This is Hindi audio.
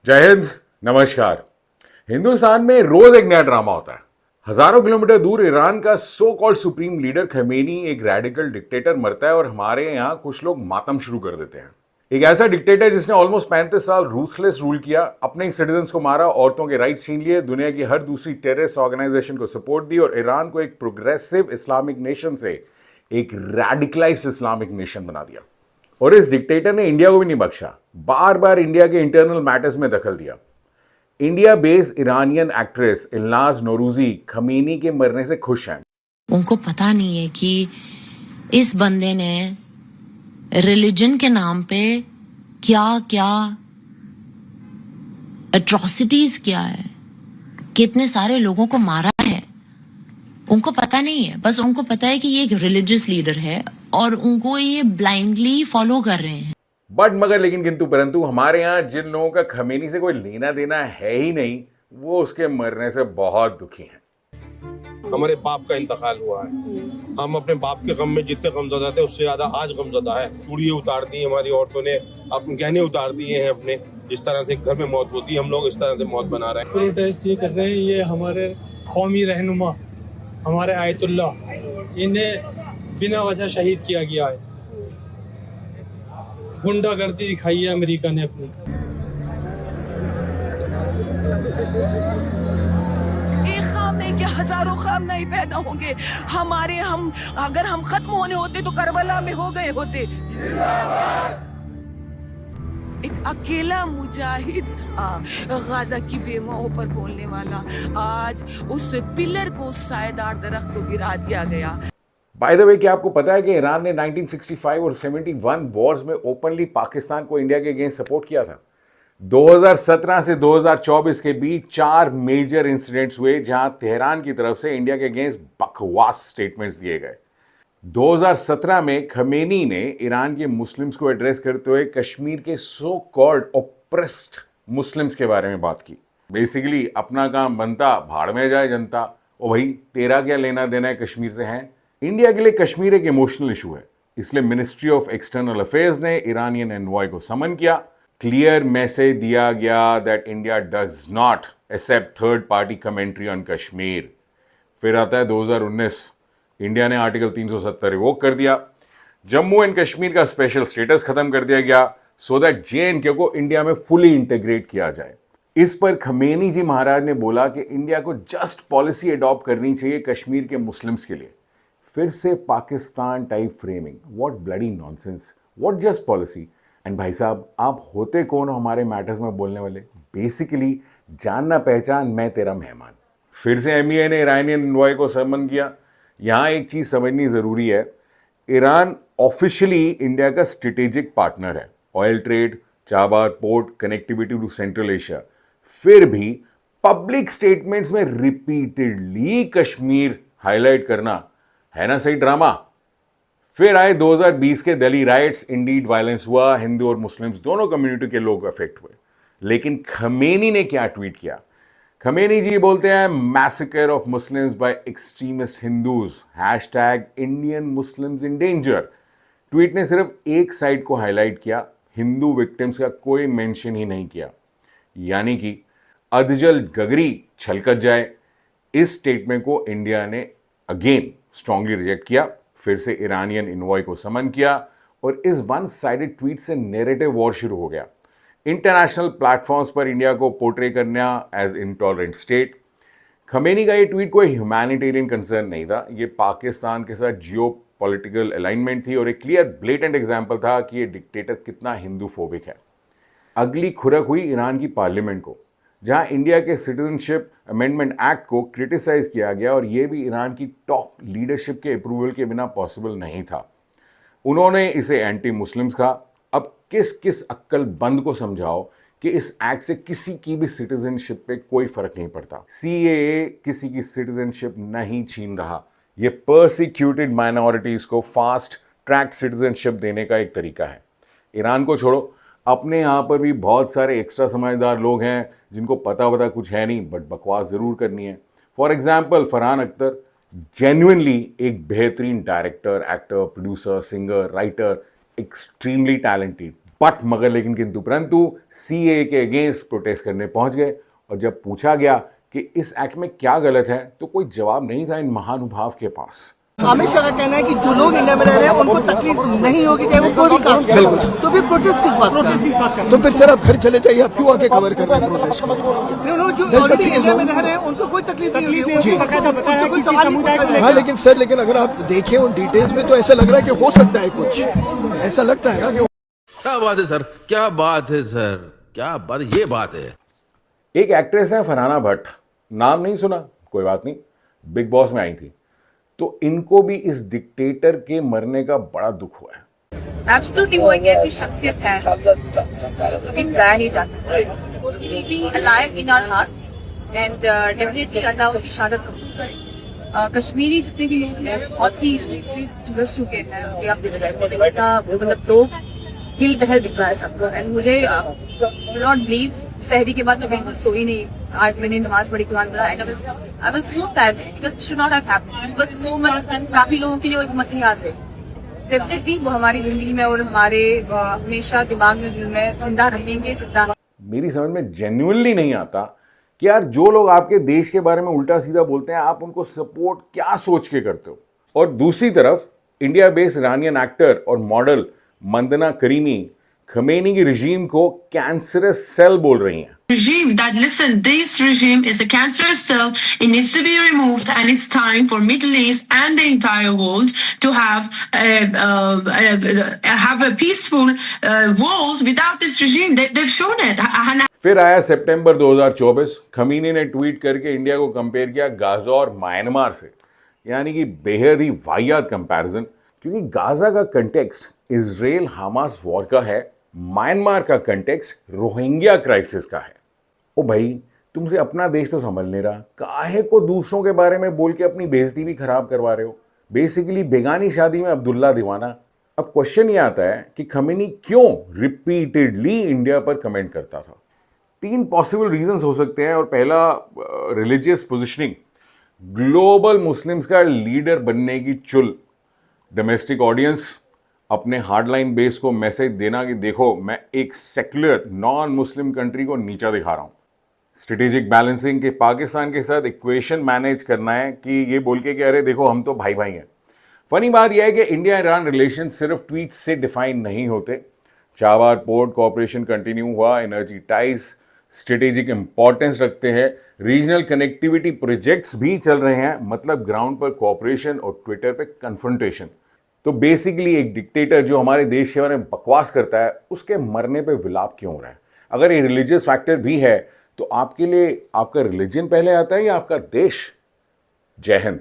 जय हिंद। नमस्कार। हिंदुस्तान में रोज एक नया ड्रामा होता है। हजारों किलोमीटर दूर ईरान का so called supreme leader Khamenei, एक रेडिकल डिक्टेटर, मरता है और हमारे यहाँ कुछ लोग मातम शुरू कर देते हैं। एक ऐसा डिक्टेटर जिसने ऑलमोस्ट 35 साल रूथलेस रूल किया, अपने सिटीजन्स को मारा, औरतों के राइट्स छीन लिए, दुनिया की हर दूसरी टेररिस्ट ऑर्गेनाइजेशन को सपोर्ट दी और ईरान को एक प्रोग्रेसिव इस्लामिक नेशन से एक रेडिकलाइज्ड इस्लामिक नेशन बना दिया। और इस डिक्टेटर ने इंडिया को भी नहीं बख्शा, बार बार इंडिया के इंटरनल मैटर्स में दखल दिया। India based Iranian actress Elnaaz Norouzi Khamenei के मरने से खुश हैं। उनको पता नहीं है कि इस बंदे ने रिलीजन के नाम पे क्या क्या एट्रोसिटीज किया है, कितने सारे लोगों को मारा है। उनको पता नहीं है, बस उनको पता है कि ये एक रिलीजियस लीडर है और उनको ये ब्लाइंडली फॉलो कर रहे हैं। बट मगर लेकिन किंतु परंतु हमारे यहाँ जिन लोगों का खमीनी से कोई लेना देना है ही नहीं, वो उसके मरने से बहुत दुखी हैं। हमारे बाप का इंतकाल हुआ है। हम अपने बाप के गम में जितने गमज़दा थे उससे ज्यादा आज गमज़दा है। चूड़ियाँ उतार दी हमारी औरतों ने, अपने गहने उतार दिए हैं अपने। जिस तरह से घर में मौत होती है, हम लोग इस तरह से मौत बना रहे हैं। प्रोटेस्ट ये कर रहे हैं, ये हमारे कौमी रहनुमा, हमारे आयतुल्लाह, इन्हें बिना वजह शहीद किया गया है। गुंडागर्दी दिखाई है अमेरिका ने अपनी। एक ख्वाब नहीं कि हजारों ख्वाब नहीं पैदा होंगे हमारे। हम अगर हम खत्म होने होते तो करबला में हो गए होते। एक अकेला मुजाहिद था, गाजा की बेवाओं पर बोलने वाला। आज उस पिलर को, सायेदार दरख्त को गिरा दिया गया। बाय द वे, क्या आपको पता है कि ईरान ने 1965 और 71 वॉर्स में ओपनली पाकिस्तान को इंडिया के अगेंस्ट सपोर्ट किया था। 2017 से 2024 के बीच 4 मेजर इंसिडेंट्स हुए जहां तेहरान की तरफ से इंडिया के अगेंस्ट बकवास स्टेटमेंट्स दिए गए। 2017 में खमेनी ने ईरान के मुस्लिम्स को एड्रेस करते हुए कश्मीर के सो कॉल्ड ओप्रेस्ड मुस्लिम्स के बारे में बात की। बेसिकली अपना काम बनता, भाड़ में जाए जनता। ओ भाई, तेरा क्या लेना देना है कश्मीर से? है इंडिया के लिए कश्मीर एक इमोशनल इशू है, इसलिए मिनिस्ट्री ऑफ एक्सटर्नल अफेयर्स ने ईरानियन एनवॉय को समन किया। क्लियर मैसेज दिया गया that India does not accept third party commentary on Kashmir. फिर आता है 2019, इंडिया ने आर्टिकल 370 रिवोक कर दिया। जम्मू एंड कश्मीर का स्पेशल स्टेटस खत्म कर दिया गया सो दैट JNK को इंडिया में फुली इंटीग्रेट किया जाए। इस पर खमेनी जी महाराज ने बोला कि इंडिया को जस्ट पॉलिसी अडॉप्ट करनी चाहिए कश्मीर के मुस्लिम्स के लिए। फिर से Pakistan type framing. What bloody nonsense, what just policy. And भाई साहब, आप होते कौन हो हमारे मैटर्स में बोलने वाले? बेसिकली जानना पहचान, मैं तेरा मेहमान। फिर से MEA ने ईरानियन एनवॉय को समन किया। यहाँ एक चीज समझनी जरूरी है, ईरान ऑफिशियली इंडिया का स्ट्रेटेजिक पार्टनर है, oil trade, Chabahar port, connectivity to central Asia. फिर भी पब्लिक स्टेटमेंट्स में रिपीटेडली कश्मीर हाईलाइट करना है ना सही ड्रामा। फिर आए 2020 के दिल्ली राइट्स। इंडीड वायलेंस हुआ, हिंदू और मुस्लिम्स दोनों कम्युनिटी के लोग अफेक्ट हुए। लेकिन खमेनी ने क्या ट्वीट किया? खमेनी जी बोलते हैं, massacre of Muslims by extremist Hindus, hashtag Indian Muslims in danger. Tweet ने सिर्फ एक साइड को हाईलाइट किया, हिंदू विक्टिम्स का कोई मेंशन ही नहीं किया। यानी कि अधजल गगरी छलकत जाए। इस स्टेटमेंट को इंडिया ने अगेन स्ट्रांगली रिजेक्ट किया। फिर से ईरानियन इनवॉय को समन किया और इस वन साइडेड ट्वीट से नैरेटिव वॉर शुरू हो गया। इंटरनेशनल प्लेटफॉर्म्स पर इंडिया को पोर्ट्रे करना एज इंटॉलरेंट स्टेट। खमेनी का ये ट्वीट कोई ह्यूमैनिटेरियन कंसर्न नहीं था, ये पाकिस्तान के साथ जियो पॉलिटिकल अलाइनमेंट थी और एक क्लियर ब्लेटेंट एग्जाम्पल था कि ये डिक्टेटर कितना हिंदू फोबिक है। अगली खुरक हुई ईरान की पार्लियामेंट को, जहां इंडिया के सिटीजनशिप अमेंडमेंट एक्ट को क्रिटिसाइज किया गया और यह भी ईरान की टॉप लीडरशिप के अप्रूवल के बिना पॉसिबल नहीं था। उन्होंने इसे एंटी मुस्लिम्स कहा। अब किस किस अक्लमंद को समझाओ कि इस एक्ट से किसी की भी सिटीजनशिप पे कोई फर्क नहीं पड़ता। CAA किसी की सिटीजनशिप नहीं छीन रहा, ये परसिक्यूटेड माइनॉरिटीज को फास्ट ट्रैक सिटीजनशिप देने का एक तरीका है। ईरान को छोड़ो, अपने यहाँ पर भी बहुत सारे एक्स्ट्रा समझदार लोग हैं जिनको पता कुछ है नहीं, बट बकवास ज़रूर करनी है। For example, Farhan Akhtar genuinely एक बेहतरीन director, actor, producer, singer, writer, extremely talented, पट मगर लेकिन किंतु परंतु सीए के अगेंस्ट प्रोटेस्ट करने पहुंच गए। और जब पूछा गया कि इस एक्ट में क्या गलत है तो कोई जवाब नहीं था इन महानुभाव के पास। अमित शाह का कहना है कि जो लोग इंडिया में रह रहे हैं उनको तकलीफ नहीं होगी, चाहे वो कोई भी कास्ट है। तो फिर प्रोटेस्ट किस बात का? तो फिर सर आप घर चले जाइए, आप क्यों आके कवर कर रहे हैं प्रोटेस्ट को? जो ऑलरेडी इंडिया में रह रहे हैं उनको कोई तकलीफ नहीं होगी, उनको कोई सवाल नहीं पूछा। हाँ लेकिन सर, लेकिन अगर आप देखें उन डिटेल्स में तो ऐसा लग रहा है कि हो सकता है कुछ, ऐसा लगता है ना कि क्या बात है सर, क्या बात है सर, क्या बात, ये बात है। एक एक्ट्रेस है फरहाना भट्ट, नाम नहीं सुना, कोई बात नहीं, बिग बॉस में आई थी। तो इनको भी इस डिक्टेटर के मरने का बड़ा दुख हुआ है। एब्सोल्युटली वो एक ऐसी शख्सियत है जो कि भुलाया नहीं जा सकता। He will be alive in our hearts and definitely अल्लाह उनकी शहादत कबूल करे। कश्मीरी जितने भी लोग हैं बहुत ही इस चीज से झुलस चुके हैं कि आप मतलब लोग हिल दहल दिख रहा है सबको। एंड मुझे नॉट बिलीव, सहरी के बाद मैं बिल्कुल सोई नहीं। आज मैंने नमाज पढ़ी, कुरान पढ़ा, and I was so sad because should not have happened, because so much, काफी लोगों के लिए वो एक मसीहा थे। डेफिनेटली वो हमारी जिंदगी में और हमारे हमेशा दिमाग में, दिल में जिंदा रहेंगे, जिंदा। मेरी समझ में जेन्युइनली नहीं आता कि यार जो लोग आपके देश के बारे में उल्टा सीधा बोलते हैं आप उनको सपोर्ट क्या सोच के करते हो। और दूसरी तरफ इंडिया बेस्ड इरानियन एक्टर और मॉडल मंदना करीमी खमेनी की रिजीम को कैंसरस सेल बोल रही हैं। Regime that, listen, this regime is a cancerous cell. It needs to be removed, and it's time for Middle East and the entire world to have a peaceful world without this regime. They've shown it. फिर आया सितंबर 2024, खमीनी ने ट्वीट करके इंडिया को कंपेयर किया गाजा और म्यांमार से, यानी कि बेहद ही वाहियात कंपैरिजन। क्योंकि गाजा का कंटेक्स्ट इजराइल हमास वॉर का है, म्यांमार का कंटेक्स्ट रोहिंग्या क्राइसिस का है। ओ भाई, तुमसे अपना देश तो संभल नहीं रहा, काहे को दूसरों के बारे में बोल के अपनी बेइज्जती भी खराब करवा रहे हो। बेसिकली बेगानी शादी में अब्दुल्ला दीवाना। अब क्वेश्चन ये आता है कि खमेनी क्यों रिपीटेडली इंडिया पर कमेंट करता था। 3 पॉसिबल रीजंस हो सकते हैं। और पहला, रिलीजियस पोजिशनिंग, ग्लोबल मुस्लिम्स का लीडर बनने की चुल, डोमेस्टिक ऑडियंस, अपने हार्डलाइन बेस को मैसेज देना कि देखो मैं एक सेक्युलर नॉन मुस्लिम कंट्री को नीचा दिखा रहा हूं। स्ट्रेटेजिक बैलेंसिंग के पाकिस्तान के साथ इक्वेशन मैनेज करना है कि ये बोल के कि अरे देखो हम तो भाई भाई हैं। फनी बात यह है कि इंडिया ईरान रिलेशन सिर्फ ट्वीट से डिफाइन नहीं होते। चाबार पोर्ट कॉर्पोरेशन कंटिन्यू हुआ, एनर्जी टाइज स्ट्रेटेजिक इंपॉर्टेंस रखते हैं, रीजनल कनेक्टिविटी प्रोजेक्ट्स भी चल रहे हैं, मतलब ग्राउंड पर कॉर्पोरेशन और ट्विटर पे कन्फ्रंटेशन। तो बेसिकली एक डिक्टेटर जो हमारे देश के बारे में बकवास करता है उसके मरने पे विलाप क्यों हो रहा है। अगर ये रिलीजियस फैक्टर भी है तो आपके लिए आपका रिलीजन पहले आता है या आपका देश। जय हिंद।